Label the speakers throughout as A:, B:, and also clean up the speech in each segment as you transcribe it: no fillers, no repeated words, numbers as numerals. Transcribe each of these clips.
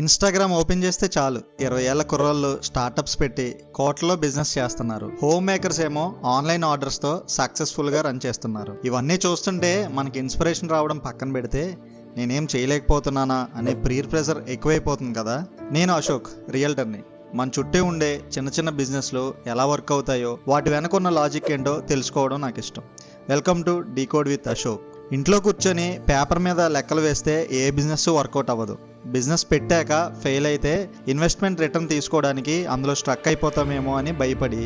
A: Instagram open చేస్తే చాలు 20 ఏళ్ల కుర్రోళ్ళు స్టార్టప్స్ పెట్టి కోట్లలో బిజినెస్ చేస్తున్నారు. హోమ్ మేకర్స్ ఏమో ఆన్లైన్ ఆర్డర్స్తో సక్సెస్ఫుల్గా రన్ చేస్తున్నారు. ఇవన్నీ చూస్తుంటే మనకి ఇన్స్పిరేషన్ రావడం పక్కన పెడితే నేనేం చేయలేకపోతున్నానా అనే ప్రీర్ ప్రెషర్ ఎక్కువైపోతుంది కదా. నేను అశోక్, రియల్టర్ని. మన చుట్టూ ఉండే చిన్న చిన్న బిజినెస్లు ఎలా వర్క్ అవుతాయో వాటి వెనకున్న లాజిక్ ఏంటో తెలుసుకోవడం నాకు ఇష్టం. Welcome to decode with Ashok. ఇంట్లో కూర్చొని పేపర్ మీద లెక్కలు వేస్తే ఏ బిజినెస్ వర్కౌట్ అవ్వదు. బిజినెస్ పెట్టాక ఫెయిల్ అయితే ఇన్వెస్ట్మెంట్ రిటర్న్ తీసుకోవడానికి అందులో స్ట్రక్ అయిపోతామేమో అని భయపడి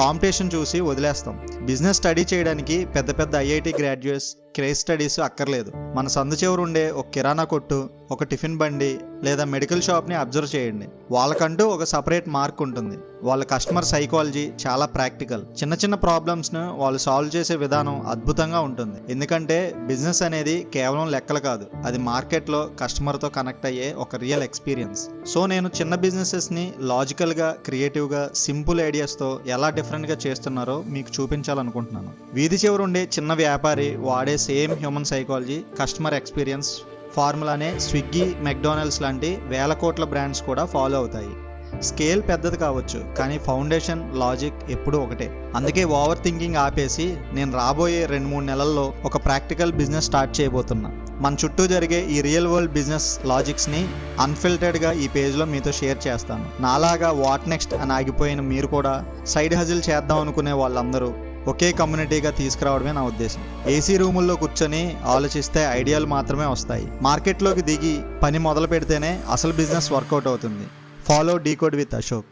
A: కాంపిటీషన్ చూసి వదిలేస్తాం. బిజినెస్ స్టడీ చేయడానికి పెద్ద పెద్ద ఐఐటి గ్రాడ్యుయేట్స్, కేస్ స్టడీస్ అక్కర్లేదు. మన సందు చివరు ఉండే ఒక కిరాణా కొట్టు, ఒక టిఫిన్ బండి లేదా మెడికల్ షాప్ని అబ్జర్వ్ చేయండి. వాళ్ళకంటూ ఒక సపరేట్ మార్క్ ఉంటుంది. వాళ్ళ కస్టమర్ సైకాలజీ చాలా ప్రాక్టికల్. చిన్న చిన్న ప్రాబ్లమ్స్ను వాళ్ళు సాల్వ్ చేసే విధానం అద్భుతంగా ఉంటుంది. ఎందుకంటే బిజినెస్ అనేది కేవలం లెక్కలు కాదు, అది మార్కెట్లో కస్టమర్తో కనెక్ట్ అయ్యే ఒక రియల్ ఎక్స్పీరియన్స్. సో నేను చిన్న బిజినెసెస్ని లాజికల్గా, క్రియేటివ్గా, సింపుల్ ఐడియాస్తో ఎలా డిఫరెంట్గా చేస్తున్నారో మీకు చూపించాలనుకుంటున్నాను. వీధి చివరు ఉండే చిన్న వ్యాపారి వాడే same human psychology, customer experience ఫార్ములానే స్విగ్గీ, మెక్డానల్డ్స్ లాంటి వేల కోట్ల బ్రాండ్స్ కూడా ఫాలో అవుతాయి. స్కేల్ పెద్దది కావచ్చు, కానీ ఫౌండేషన్, లాజిక్ ఎప్పుడూ ఒకటే. అందుకే ఓవర్ థింకింగ్ ఆపేసి నేను రాబోయే 2-3 నెలల్లో ఒక ప్రాక్టికల్ బిజినెస్ స్టార్ట్ చేయబోతున్నా. మన చుట్టూ జరిగే ఈ రియల్ వరల్డ్ బిజినెస్ లాజిక్స్ని అన్ఫిల్టర్డ్గా ఈ పేజ్లో మీతో షేర్ చేస్తాను. నాలాగా వాట్ నెక్స్ట్ అని ఆగిపోయిన మీరు కూడా సైడ్ హజిల్ చేద్దాం అనుకునే వాళ్ళందరూ ఒకే కమ్యూనిటీగా తీసుకురావడమే నా ఉద్దేశం. ఏసీ రూముల్లో కూర్చొని ఆలోచిస్తే ఐడియాలు మాత్రమే వస్తాయి. మార్కెట్లోకి దిగి పని మొదలు పెడితేనే అసలు బిజినెస్ వర్కౌట్ అవుతుంది. Follow decode with Ashok.